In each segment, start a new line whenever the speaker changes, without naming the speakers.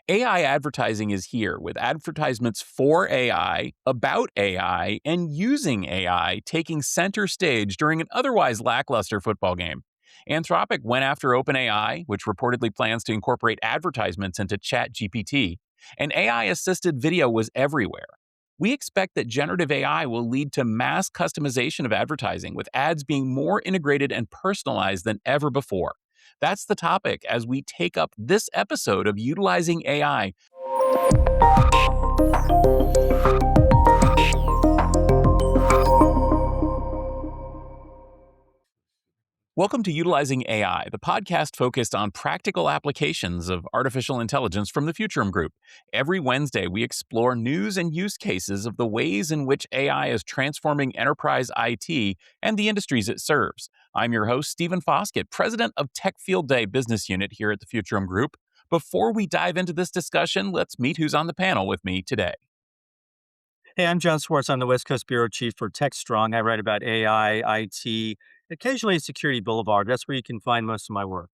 AI advertising is here with advertisements for AI, about AI, and using AI taking center stage during an otherwise lackluster football game. Anthropic went after OpenAI, which reportedly plans to incorporate advertisements into ChatGPT, and AI assisted video was everywhere. We expect that generative AI will lead to mass customization of advertising, with ads being more integrated and personalized than ever before. That's the topic as we take up this episode of Utilizing AI. Welcome to Utilizing AI, the podcast focused on practical applications of artificial intelligence from the Futurum Group. Every Wednesday, we explore news and use cases of the ways in which AI is transforming enterprise IT and the industries it serves. I'm your host, Stephen Foskett, president of Tech Field Day Business Unit here at the Futurum Group. Before we dive into this discussion, let's meet who's on the panel with me today.
Hey, I'm Jon Swartz. I'm the West Coast Bureau Chief for TechStrong. I write about AI, IT, occasionally Security Boulevard. That's where you can find most of my work.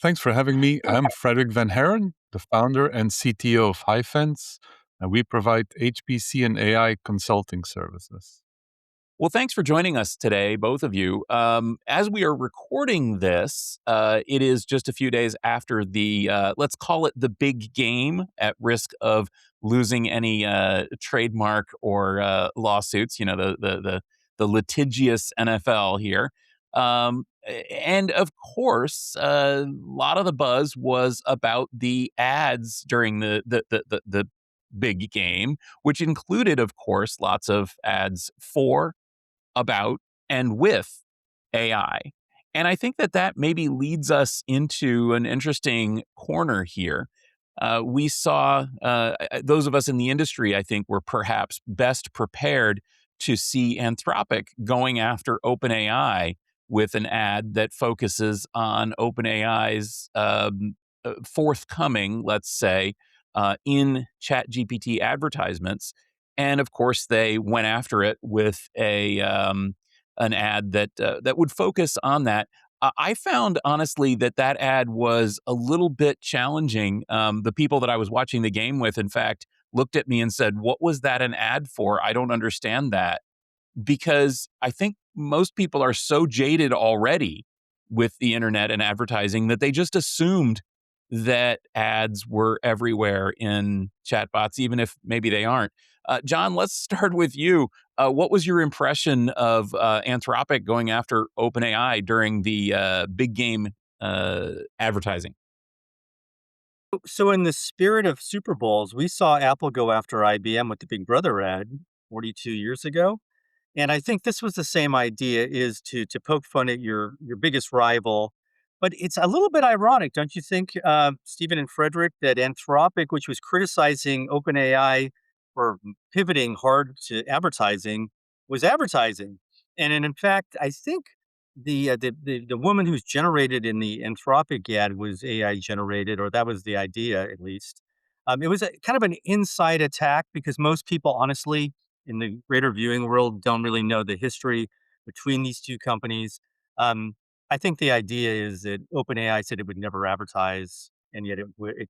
Thanks for having me. I'm Frederic Van Haren, the founder and CTO of Highfence, and we provide HPC and AI consulting services.
Well, thanks for joining us today, both of you. As we are recording this, it is just a few days after the, let's call it the big game, at risk of losing any trademark or lawsuits, the litigious NFL here. And of course, a lot of the buzz was about the ads during the big game, which included, of course, lots of ads for, about, and with AI. And I think that maybe leads us into an interesting corner here. We saw, those of us in the industry, I think, were perhaps best prepared to see Anthropic going after OpenAI with an ad that focuses on OpenAI's forthcoming, let's say, in ChatGPT advertisements. And of course, they went after it with an ad that would focus on that. I found honestly that ad was a little bit challenging. The people that I was watching the game with, in fact, looked at me and said, "What was that an ad for? I don't understand that." Because I think most people are so jaded already with the internet and advertising that they just assumed that ads were everywhere in chatbots, even if maybe they aren't. Jon, let's start with you. What was your impression of Anthropic going after OpenAI during the big game advertising?
So, in the spirit of Super Bowls, we saw Apple go after IBM with the Big Brother ad 42 years ago. And I think this was the same idea, is to poke fun at your biggest rival. But it's a little bit ironic, don't you think, Stephen and Frederick, that Anthropic, which was criticizing OpenAI for pivoting hard to advertising, was advertising. And in fact, I think the woman who's generated in the Anthropic ad was AI generated, or that was the idea at least. It was a kind of an inside attack because most people, honestly, in the greater viewing world, don't really know the history between these two companies. Um, I think the idea is that OpenAI said it would never advertise, and yet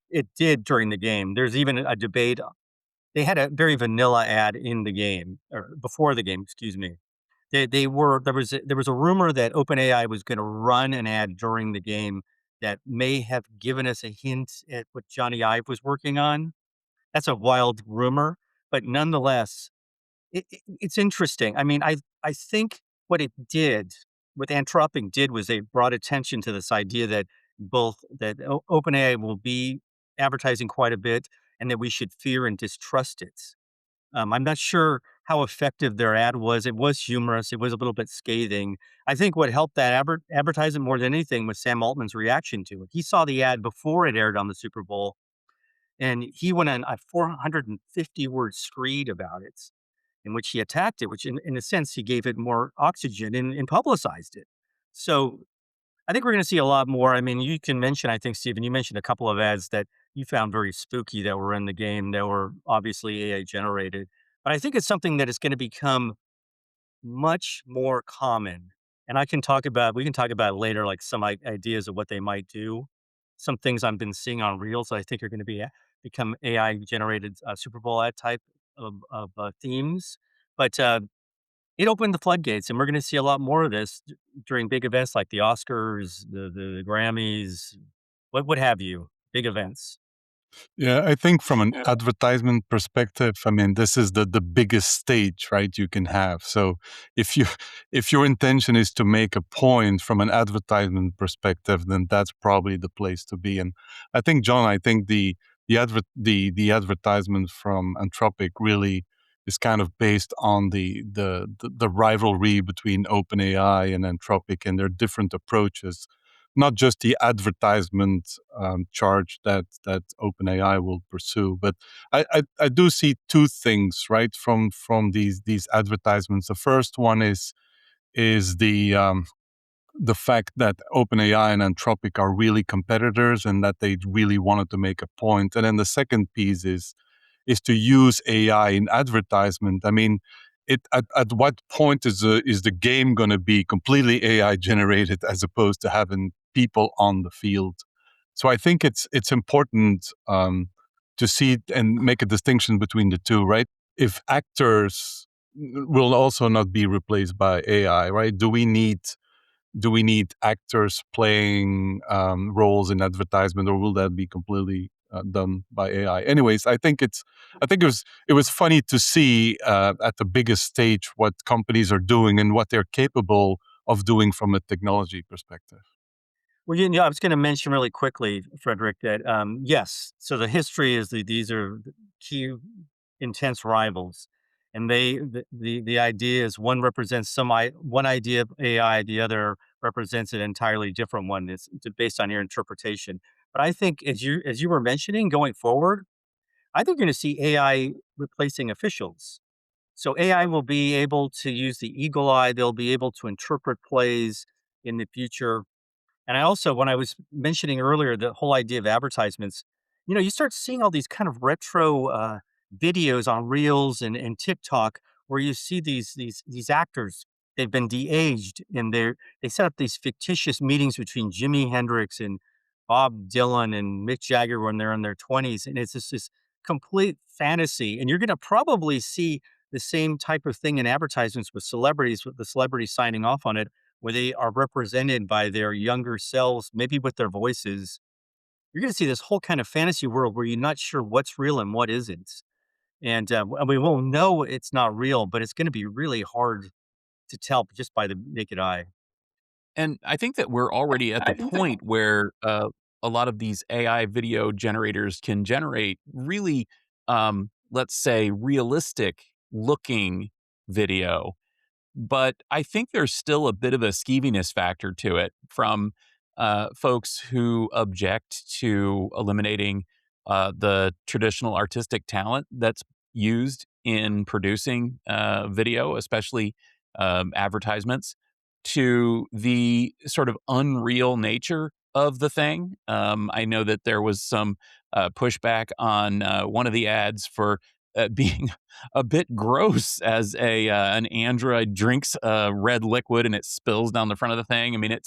it did during the game. There's even a debate. They had a very vanilla ad in the game, or before the game, excuse me. They were there was a rumor that OpenAI was going to run an ad during the game that may have given us a hint at what Johnny Ive was working on. That's a wild rumor, but nonetheless, it's interesting. I mean, I think what Anthropic did was they brought attention to this idea that OpenAI will be advertising quite a bit, and that we should fear and distrust it. I'm not sure how effective their ad was. It was humorous. It was a little bit scathing. I think what helped that advertisement more than anything was Sam Altman's reaction to it. He saw the ad before it aired on the Super Bowl, and he went on a 450-word screed about it, in which he attacked it, which in a sense, he gave it more oxygen and publicized it. So I think we're going to see a lot more. I mean, you can mention, I think, Stephen, you mentioned a couple of ads that you found very spooky that were in the game that were obviously AI generated. But I think it's something that is going to become much more common. And we can talk about later, like some ideas of what they might do. some things I've been seeing on Reels I think are going to become AI generated Super Bowl ad type of themes. But it opened the floodgates, and we're going to see a lot more of this during big events like the Oscars, the Grammys, what have you, big events.
Yeah, I think from an advertisement perspective, I mean, this is the biggest stage, right, you can have. So if you if your intention is to make a point from an advertisement perspective, then that's probably the place to be. And I think, John, I think the advertisement from Anthropic really is kind of based on the rivalry between OpenAI and Anthropic and their different approaches, not just the advertisement charge that OpenAI will pursue. But I do see two things, right, from these advertisements. The first one is the fact that OpenAI and Anthropic are really competitors and that they really wanted to make a point. And then the second piece is to use AI in advertisement. I mean, at what point is the game going to be completely AI generated as opposed to having people on the field? So I think it's important to see and make a distinction between the two, right? If actors will also not be replaced by AI, right? Do we need actors playing roles in advertisement, or will that be completely done by AI? Anyways, I think it was funny to see at the biggest stage what companies are doing and what they're capable of doing from a technology perspective.
Well, I was going to mention really quickly, Frederick, that yes. So the history is these are the key intense rivals, and the idea is one represents one idea of AI, the other represents an entirely different one. It's based on your interpretation. But I think, as you were mentioning, going forward, I think you're going to see AI replacing officials. So AI will be able to use the eagle eye. They'll be able to interpret plays in the future. And I also, when I was mentioning earlier the whole idea of advertisements, you start seeing all these kind of retro videos on Reels and TikTok where you see these actors. They've been de-aged, and they set up these fictitious meetings between Jimi Hendrix and Bob Dylan and Mick Jagger when they're in their 20s, and it's just this complete fantasy. And you're going to probably see the same type of thing in advertisements with celebrities, with the celebrities signing off on it, where they are represented by their younger selves, maybe with their voices. You're going to see this whole kind of fantasy world where you're not sure what's real and what isn't. And we won't know it's not real, but it's going to be really hard to tell just by the naked eye.
And I think that we're already at the point where a lot of these AI video generators can generate really, let's say, realistic looking video. But I think there's still a bit of a skeeviness factor to it from folks who object to eliminating the traditional artistic talent that's used in producing video, especially advertisements, to the sort of unreal nature of the thing. I know that there was some pushback on one of the ads for being a bit gross as an android drinks red liquid and it spills down the front of the thing. I mean,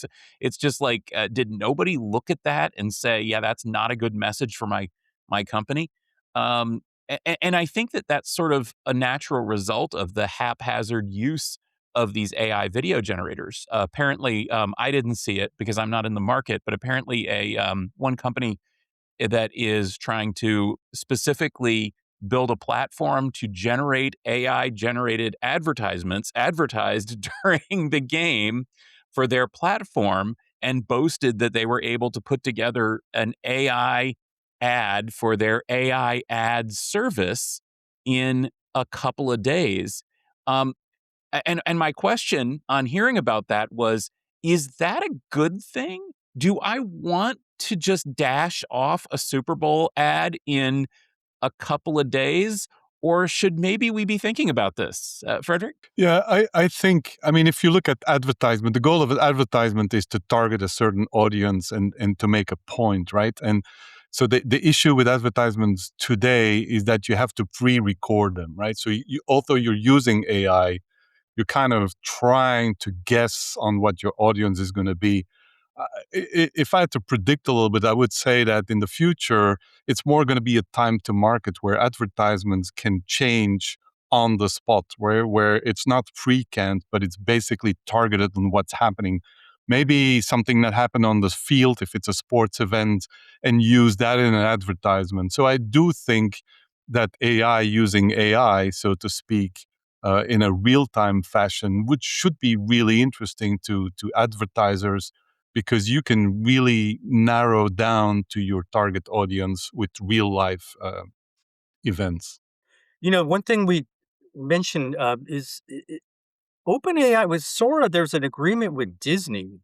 it's just like, did nobody look at that and say, yeah, that's not a good message for my company? And I think that that's sort of a natural result of the haphazard use of these AI video generators. Apparently, I didn't see it because I'm not in the market, but apparently, a one company that is trying to specifically build a platform to generate AI generated advertisements advertised during the game for their platform, and boasted that they were able to put together an AI ad for their AI ad service in a couple of days. Um, and my question on hearing about that was, is that a good thing? Do I want to just dash off a Super Bowl ad in a couple of days, or should maybe we be thinking about this, Frederick?
Yeah, I think, I mean, if you look at advertisement, the goal of an advertisement is to target a certain audience and to make a point, right? And so the issue with advertisements today is that you have to pre-record them, right? So although you're using AI, you're kind of trying to guess on what your audience is going to be. if I had to predict a little bit, I would say that in the future, it's more going to be a time to market where advertisements can change on the spot, where it's not pre-canned, but it's basically targeted on what's happening. Maybe something that happened on the field, if it's a sports event, and use that in an advertisement. So I do think that AI, using AI, so to speak, in a real-time fashion, which should be really interesting to advertisers, because you can really narrow down to your target audience with real life events.
One thing we mentioned is OpenAI was sort of there's an agreement with Disney,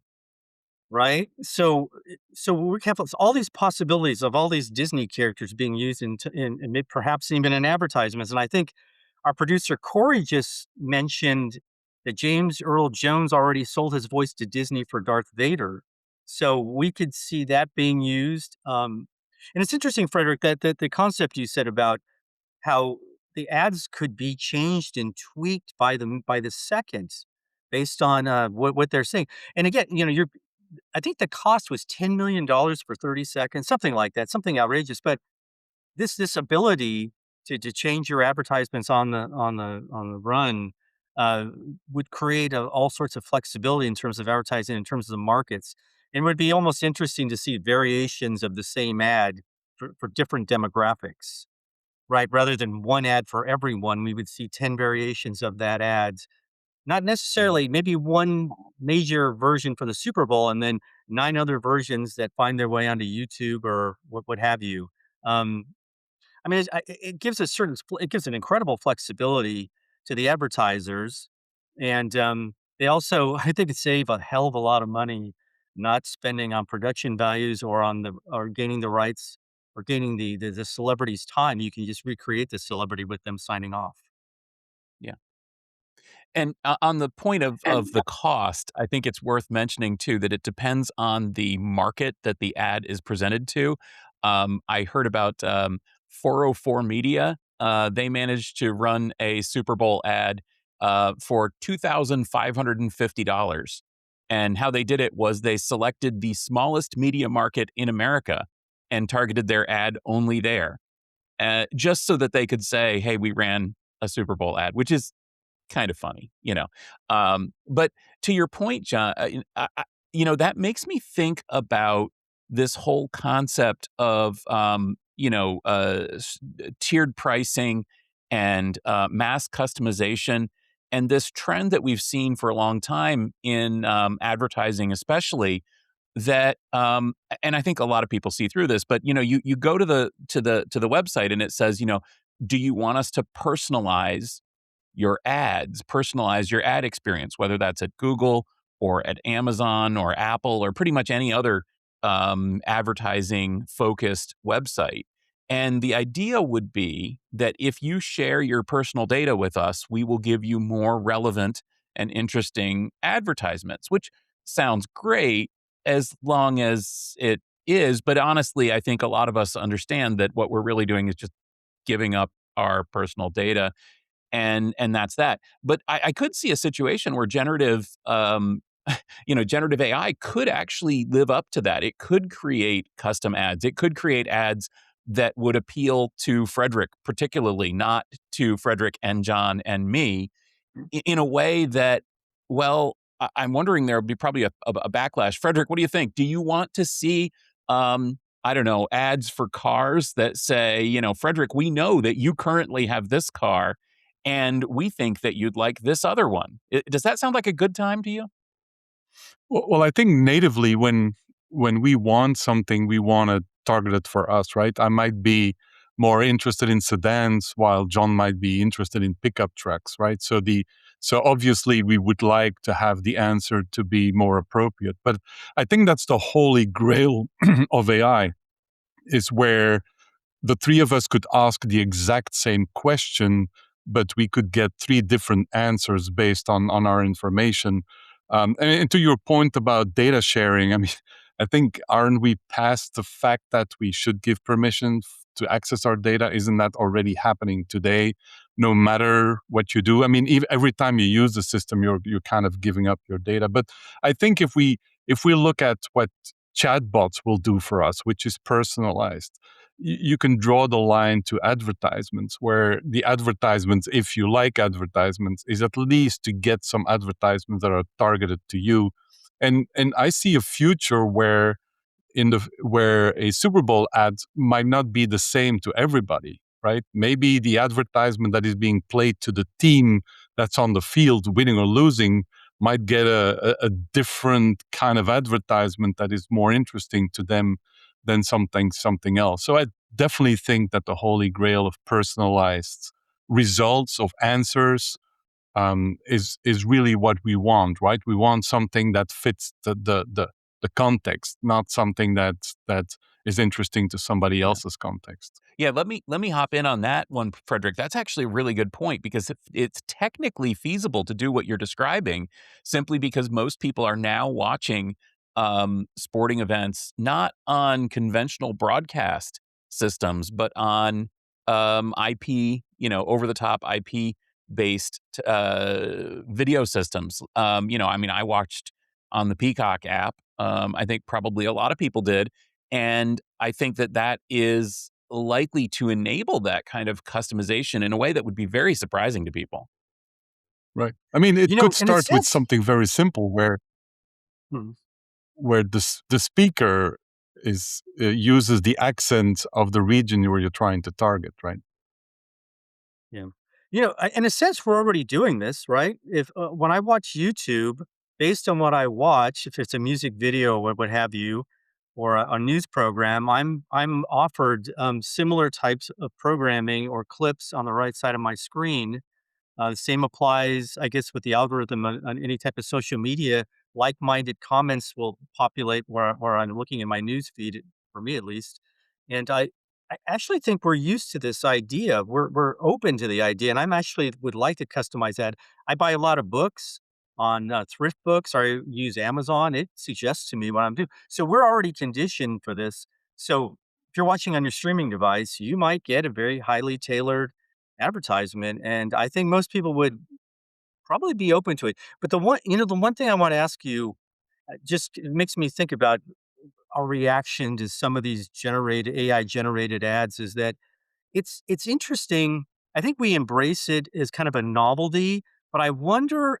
right? So we have all these possibilities of all these Disney characters being used perhaps even in advertisements. And I think our producer Corey just mentioned that James Earl Jones already sold his voice to Disney for Darth Vader. So we could see that being used. And it's interesting, Frederick, that the concept you said about how the ads could be changed and tweaked by the second based on what they're saying. And again, I think the cost was $10 million for 30 seconds, something like that, something outrageous. But this ability to change your advertisements on the run uh, would create all sorts of flexibility in terms of advertising, in terms of the markets. And it would be almost interesting to see variations of the same ad for different demographics, right? Rather than one ad for everyone, we would see 10 variations of that ad. Not necessarily, maybe one major version for the Super Bowl and then 9 other versions that find their way onto YouTube or what have you. Um, I mean, it gives it gives an incredible flexibility to the advertisers, and, they also, I think, save a hell of a lot of money not spending on production values or gaining the rights or gaining the celebrity's time. You can just recreate the celebrity with them signing off.
Yeah. And on the point of the cost, I think it's worth mentioning too that it depends on the market that the ad is presented to. I heard about 404 Media. They managed to run a Super Bowl ad for $2,550. And how they did it was they selected the smallest media market in America and targeted their ad only there, just so that they could say, "Hey, we ran a Super Bowl ad," which is kind of funny. But to your point, John, that makes me think about this whole concept of, tiered pricing and mass customization, and this trend that we've seen for a long time in advertising, especially. And I think a lot of people see through this, but you go to the website and it says, do you want us to personalize your ad experience, whether that's at Google or at Amazon or Apple or pretty much any other advertising focused website. And the idea would be that if you share your personal data with us, we will give you more relevant and interesting advertisements, which sounds great as long as it is. But honestly, I think a lot of us understand that what we're really doing is just giving up our personal data, and that's that. But I could see a situation where generative AI could actually live up to that. It could create custom ads. It could create ads that would appeal to Frederick, particularly, not to Frederick and John and me, in a way that, well, I'm wondering there would be probably a backlash. Frederick, what do you think? Do you want to see, I don't know, ads for cars that say, Frederick, we know that you currently have this car, and we think that you'd like this other one. Does that sound like a good time to you?
Well, I think natively, when we want something, we want to target it for us, right? I might be more interested in sedans, while John might be interested in pickup trucks, right? So obviously we would like to have the answer to be more appropriate, but I think that's the holy grail of AI, is where the three of us could ask the exact same question, but we could get three different answers based on our information. And to your point about data sharing, I mean, I think, aren't we past the fact that we should give permission to access our data? Isn't that already happening today? No matter what you do, I mean, every time you use the system, you're kind of giving up your data. But I think if we if we look at what chatbots will do for us, which is personalized, you can draw the line to advertisements, where the advertisements, if you like advertisements, is at least to get some advertisements that are targeted to you. And I see a future where a Super Bowl ad might not be the same to everybody, right? Maybe the advertisement that is being played to the team that's on the field, winning or losing, might get a different kind of advertisement that is more interesting to them than something else. So I definitely think that the holy grail of personalized results, of answers, is really what we want, right? We want something that fits the context, not something that is interesting to somebody
Yeah.
else's context.
Yeah, let me hop in on that one, Frederick. That's actually a really good point because it's technically feasible to do what you're describing, simply because most people are now watching sporting events not on conventional broadcast systems, but on IP, over the top IP based video systems. I mean, I watched on the Peacock app. I think probably a lot of people did, and I think that is likely to enable that kind of customization in a way that would be very surprising to people.
Right. I mean, it could
In a
start with
sense,
something very simple, where
hmm,
the speaker is uses the accent of the region where you're trying to target, right?
yeah. In a sense, we're already doing this, right? If when I watch YouTube, based on what I watch, if it's a music video or what have you, or a news program, I'm offered similar types of programming or clips on the right side of my screen. The same applies, I guess, with the algorithm on any type of social media. Like-minded comments will populate where I'm looking in my news feed, for me at least. And I actually think we're used to this idea. We're open to the idea, and I'm actually would like to customize that. I buy a lot of books on thrift books, or I use Amazon. It suggests to me what I'm doing. So we're already conditioned for this. So if you're watching on your streaming device, you might get a very highly tailored advertisement, and I think most people would probably be open to it. But the one thing I want to ask you, just it makes me think about our reaction to some of these generated AI generated ads is that it's interesting. I think we embrace it as kind of a novelty, but I wonder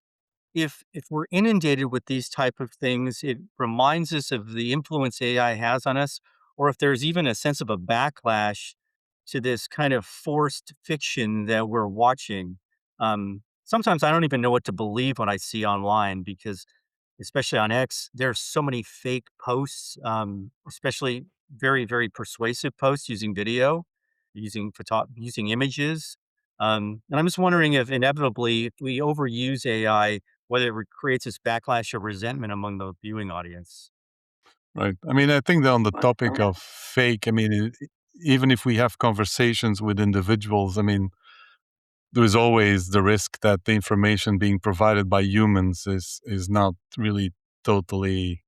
if we're inundated with these type of things, it reminds us of the influence AI has on us, or if there's even a sense of a backlash to this kind of forced fiction that we're watching. Sometimes I don't even know what to believe when I see online because, especially on X, there's so many fake posts, especially very, very persuasive posts using video, using images. And I'm just wondering if inevitably, if we overuse AI, whether it creates this backlash of resentment among the viewing audience.
Right. I mean, I think that on the topic of fake, I mean, even if we have conversations with individuals, I mean, there's always the risk that the information being provided by humans is not really totally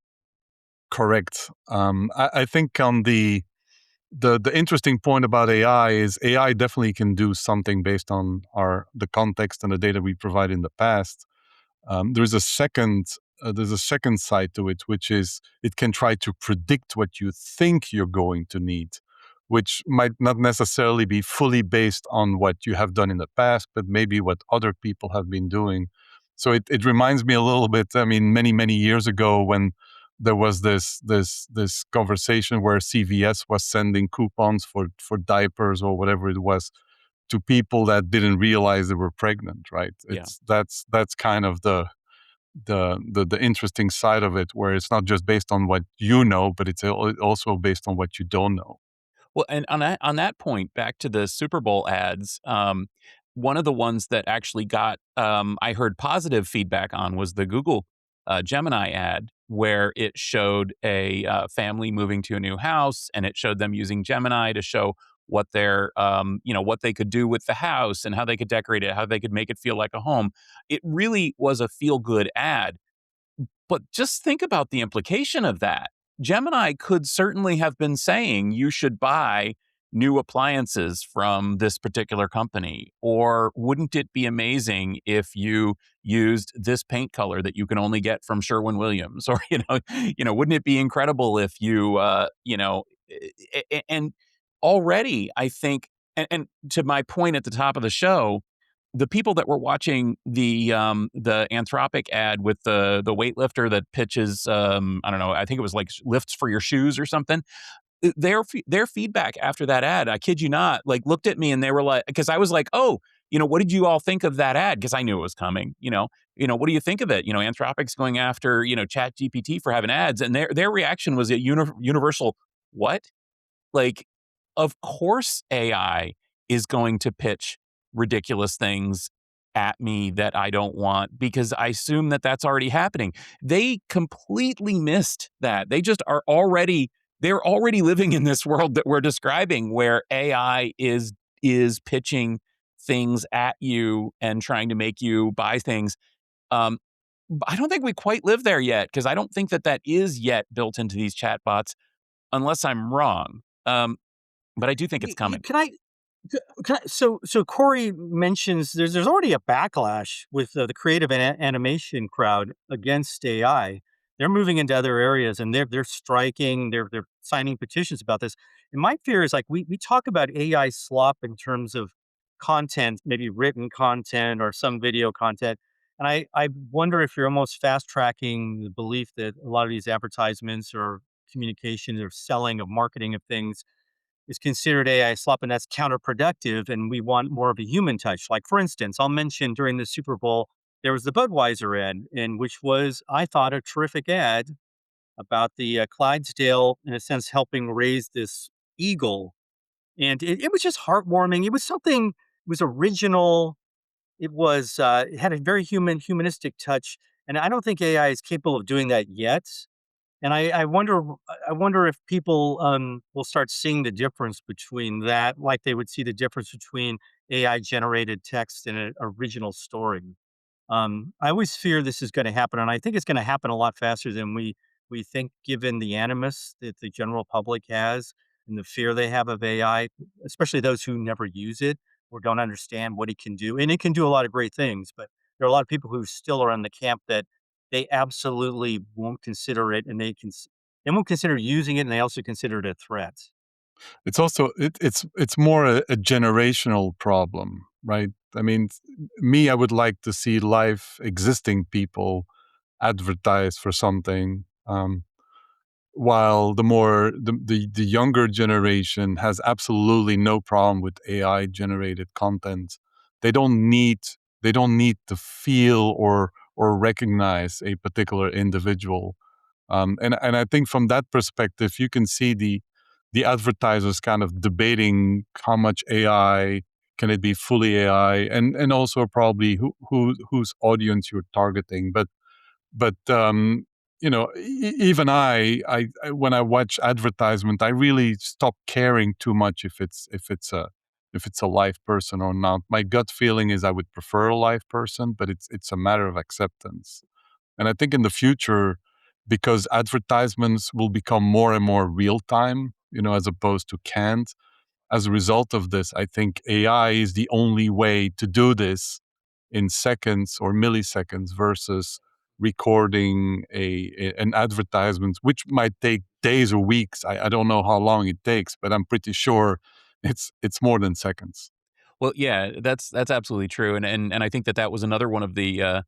correct. I think on the interesting point about AI is AI definitely can do something based on the context and the data we provide in the past. There's a second side to it, which is it can try to predict what you think you're going to need, which might not necessarily be fully based on what you have done in the past, but maybe what other people have been doing. So it reminds me a little bit. I mean, many years ago when there was this conversation where CVS was sending coupons for diapers or whatever it was to people that didn't realize they were pregnant, right?
Yeah.
That's kind of the interesting side of it, where it's not just based on what you know, but it's also based on what you don't know.
Well, and on that point, back to the Super Bowl ads, one of the ones that actually got I heard positive feedback on was the Google Gemini ad, where it showed a family moving to a new house, and it showed them using Gemini to show what what they could do with the house and how they could decorate it, how they could make it feel like a home. It really was a feel good ad. But just think about the implication of that. Gemini could certainly have been saying you should buy new appliances from this particular company? Or wouldn't it be amazing if you used this paint color that you can only get from Sherwin-Williams? Or, wouldn't it be incredible if you, and already I think, and to my point at the top of the show, the people that were watching the Anthropic ad with the weightlifter that pitches, I don't know, I think it was like lifts for your shoes or something. Their feedback after that ad, I kid you not, like looked at me and they were like, because I was like, oh, what did you all think of that ad? Because I knew it was coming. What do you think of it? Anthropic's going after Chat GPT for having ads, and their reaction was a universal what? Like, of course AI is going to pitch ridiculous things at me that I don't want, because I assume that that's already happening. They completely missed that. They're already living in this world that we're describing, where AI is pitching things at you and trying to make you buy things. Um, I don't think we quite live there yet, because I don't think that is yet built into these chatbots, unless I'm wrong. But I do think it's coming.
Can I so Corey mentions there's already a backlash with the creative animation crowd against AI. They're moving into other areas and they're striking, they're signing petitions about this. And my fear is like we talk about AI slop in terms of content, maybe written content or some video content. And I wonder if you're almost fast tracking the belief that a lot of these advertisements or communication or selling of marketing of things is considered AI slop, and that's counterproductive. And we want more of a human touch. Like, for instance, I'll mention during the Super Bowl, there was the Budweiser ad, and which was, I thought, a terrific ad about the Clydesdale, in a sense, helping raise this eagle. And it was just heartwarming. It was something, it was original. It had a very humanistic touch. And I don't think AI is capable of doing that yet. And I wonder if people will start seeing the difference between that, like they would see the difference between AI generated text and an original story. I always fear this is going to happen, and I think it's going to happen a lot faster than we think, given the animus that the general public has and the fear they have of AI, especially those who never use it or don't understand what it can do. And it can do a lot of great things, but there are a lot of people who still are in the camp that they absolutely won't consider it, and they won't consider using it, and they also consider it a threat.
It's also it's more a generational problem, right? I mean, me, I would like to see live existing people advertise for something, while the younger generation has absolutely no problem with AI generated content. They don't need they don't need to feel or recognize a particular individual. And I think from that perspective, you can see the advertisers kind of debating how much AI can it be fully AI, and also probably whose audience you're targeting. But even when I watch advertisement, I really stop caring too much if it's a live person or not. My gut feeling is I would prefer a live person, but it's a matter of acceptance. And I think in the future, because advertisements will become more and more real time, as opposed to canned, as a result of this, I think AI is the only way to do this in seconds or milliseconds versus recording an advertisement, which might take days or weeks. I don't know how long it takes, but I'm pretty sure it's more than seconds.
Well, yeah, that's absolutely true, and I think that was another one of the.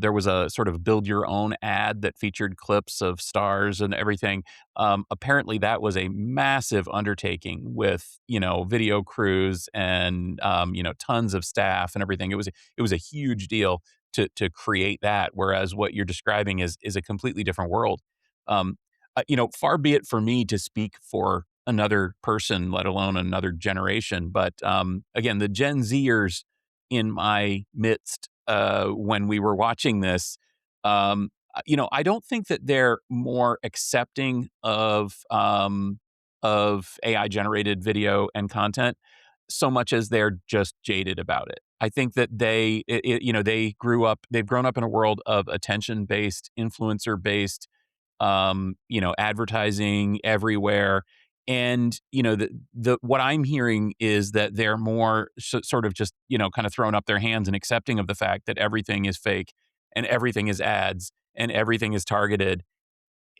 There was a sort of build your own ad that featured clips of stars and everything. Apparently, that was a massive undertaking with video crews and tons of staff and everything. It was a huge deal to create that. Whereas what you're describing is a completely different world. Far be it for me to speak for another person, let alone another generation. But again, the Gen Zers in my midst, when we were watching this, I don't think that they're more accepting of AI generated video and content so much as they're just jaded about it. I think that they've grown up in a world of attention based, influencer based, advertising everywhere. And the what I'm hearing is that they're more sort of just kind of throwing up their hands and accepting of the fact that everything is fake and everything is ads and everything is targeted.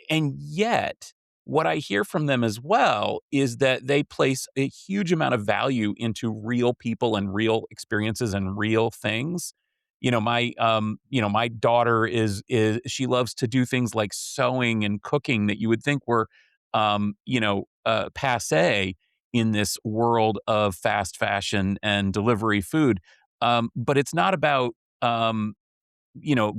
And yet, what I hear from them as well is that they place a huge amount of value into real people and real experiences and real things. My daughter is she loves to do things like sewing and cooking that you would think were passe in this world of fast fashion and delivery food. But it's not about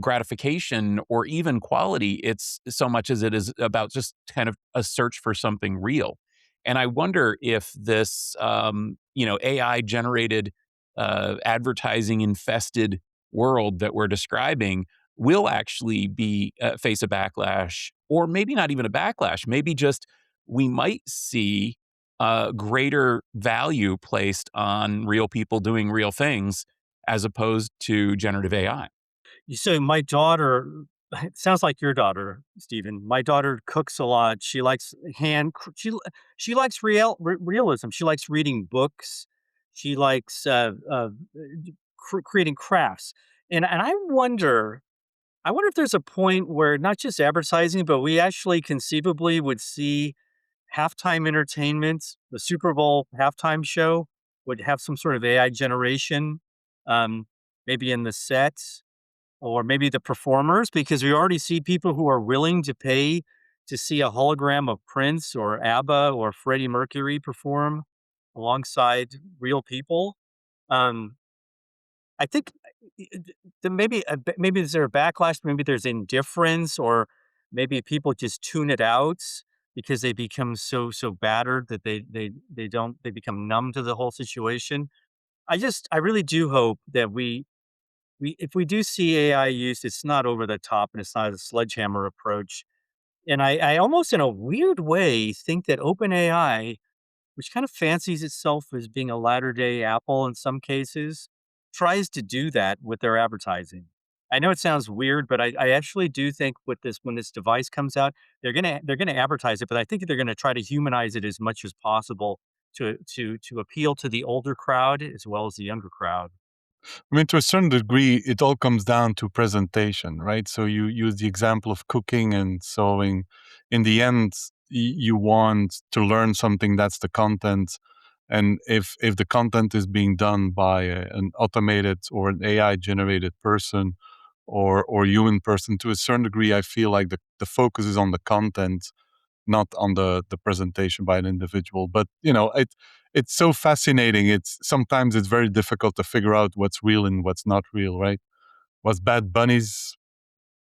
gratification or even quality. It's so much as it is about just kind of a search for something real. And I wonder if this, AI generated, advertising infested world that we're describing will actually be face a backlash, or maybe not even a backlash. Maybe just we might see greater value placed on real people doing real things as opposed to generative AI.
So my daughter, it sounds like your daughter, Stephen. My daughter cooks a lot. She likes she likes realism. She likes reading books. She likes creating crafts. And I wonder if there's a point where not just advertising, but we actually conceivably would see halftime entertainment, the Super Bowl halftime show would have some sort of AI generation, um, maybe in the sets or maybe the performers, because we already see people who are willing to pay to see a hologram of Prince or ABBA or Freddie Mercury perform alongside real people. Um, I think maybe is there a backlash? Maybe there's indifference, or maybe people just tune it out because they become so battered that they become numb to the whole situation. I really do hope that we if we do see AI used, it's not over the top and it's not a sledgehammer approach. And I almost in a weird way think that OpenAI, which kind of fancies itself as being a latter day Apple in some cases, tries to do that with their advertising. I know it sounds weird, but I actually do think with this when this device comes out, they're gonna advertise it, but I think they're gonna try to humanize it as much as possible to appeal to the older crowd as well as the younger crowd.
I mean, to a certain degree, it all comes down to presentation, right? So you use the example of cooking and sewing. In the end, you want to learn something, that's the content. And if the content is being done by an automated or an AI generated person or human person, to a certain degree, I feel like the focus is on the content, not on the presentation by an individual. But it's so fascinating. It's sometimes it's very difficult to figure out what's real and what's not real, right? Was Bad Bunny's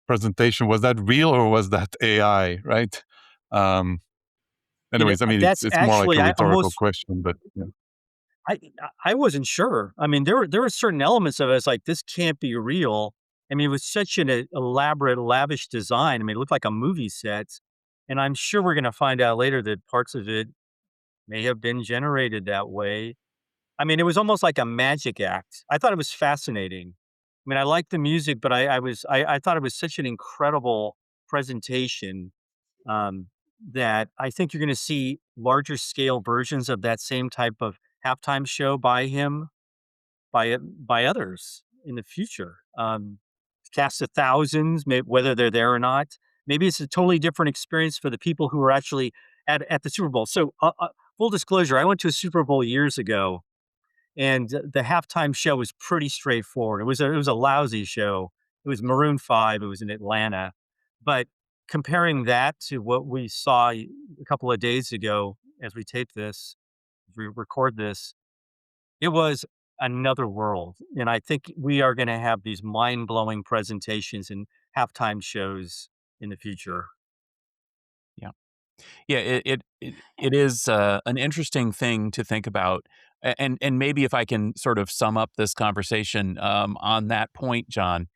presentation, was that real or was that AI, right? Um, anyways, I mean, it's
That's
it's more like
actually
a
I
rhetorical
almost
question, but yeah.
I I wasn't sure. I mean, there were certain elements of it. It's like this can't be real. I mean, it was such an elaborate, lavish design. I mean, it looked like a movie set, and I'm sure we're going to find out later that parts of it may have been generated that way. I mean, it was almost like a magic act. I thought it was fascinating. I mean, I liked the music, but I thought it was such an incredible presentation um, that I think you're going to see larger scale versions of that same type of halftime show by him, by others in the future. Cast of thousands, whether they're there or not. Maybe it's a totally different experience for the people who are actually at the Super Bowl. So, full disclosure, I went to a Super Bowl years ago, and the halftime show was pretty straightforward. It was a lousy show. It was Maroon 5, it was in Atlanta. But comparing that to what we saw a couple of days ago as we tape this, as we record this, it was another world. And I think we are gonna have these mind-blowing presentations and halftime shows in the future.
Yeah. Yeah, it is, an interesting thing to think about, and maybe if I can sort of sum up this conversation, on that point, John,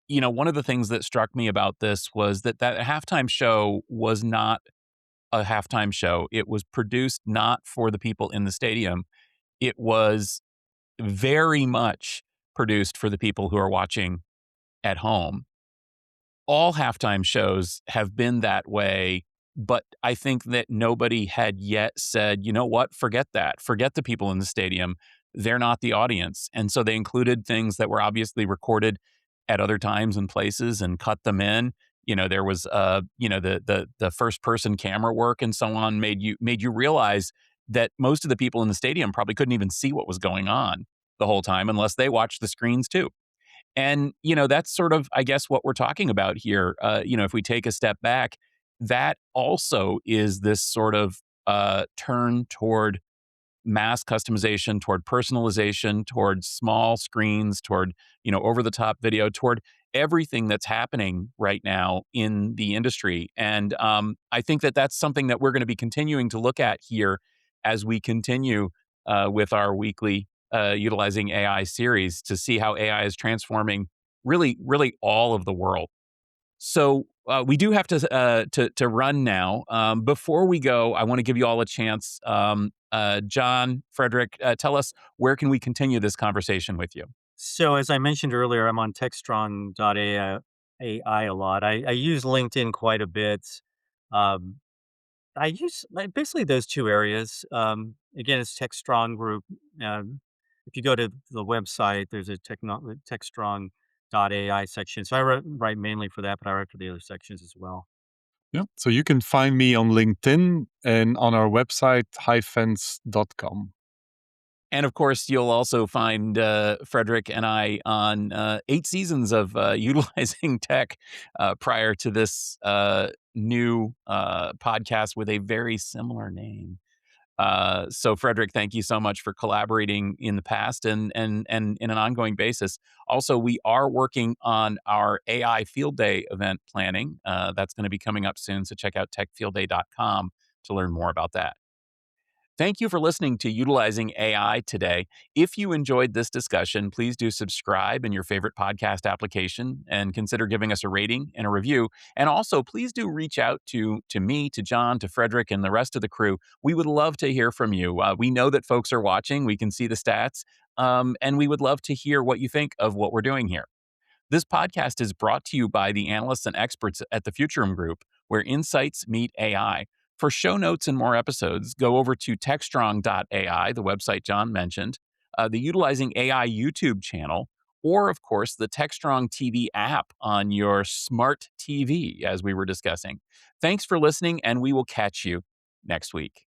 one of the things that struck me about this was that halftime show was not a halftime show. It was produced not for the people in the stadium. It was very much produced for the people who are watching at home. All halftime shows have been that way But I think that nobody had yet said, you know what, forget that. Forget the people in the stadium. They're not the audience. And so they included things that were obviously recorded at other times and places and cut them in. There was the first person camera work and so on made you realize that most of the people in the stadium probably couldn't even see what was going on the whole time unless they watched the screens too. And, that's sort of, I guess, what we're talking about here. If we take a step back, that also is this sort of turn toward mass customization, toward personalization, toward small screens, toward, over the top video, toward everything that's happening right now in the industry. And I think that that's something that we're going to be continuing to look at here as we continue with our weekly utilizing AI series to see how AI is transforming really, really all of the world. So we do have to run now. Before we go, I want to give you all a chance. John, Frederic, tell us, where can we continue this conversation with you?
So as I mentioned earlier, I'm on techstrong.ai a lot. I use LinkedIn quite a bit. Um, I use basically those two areas. Again, it's TechStrong Group. Um, if you go to the website, there's a techstrong.ai section. So I write mainly for that, but I write for the other sections as well.
Yeah. So you can find me on LinkedIn and on our website, highfence.com.
And of course, you'll also find Frederic and I on 8 seasons of utilizing tech prior to this new podcast with a very similar name. So, Frederic, thank you so much for collaborating in the past and in an ongoing basis. Also, we are working on our AI Field Day event planning. That's going to be coming up soon. So, check out techfieldday.com to learn more about that. Thank you for listening to Utilizing AI today. If you enjoyed this discussion, please do subscribe in your favorite podcast application and consider giving us a rating and a review. And also, please do reach out to me, to John, to Frederic, and the rest of the crew. We would love to hear from you. We know that folks are watching. We can see the stats. And we would love to hear what you think of what we're doing here. This podcast is brought to you by the analysts and experts at the Futurum Group, where insights meet AI. For show notes and more episodes, go over to techstrong.ai, the website John mentioned, the Utilizing AI YouTube channel, or, of course, the TechStrong TV app on your smart TV, as we were discussing. Thanks for listening, and we will catch you next week.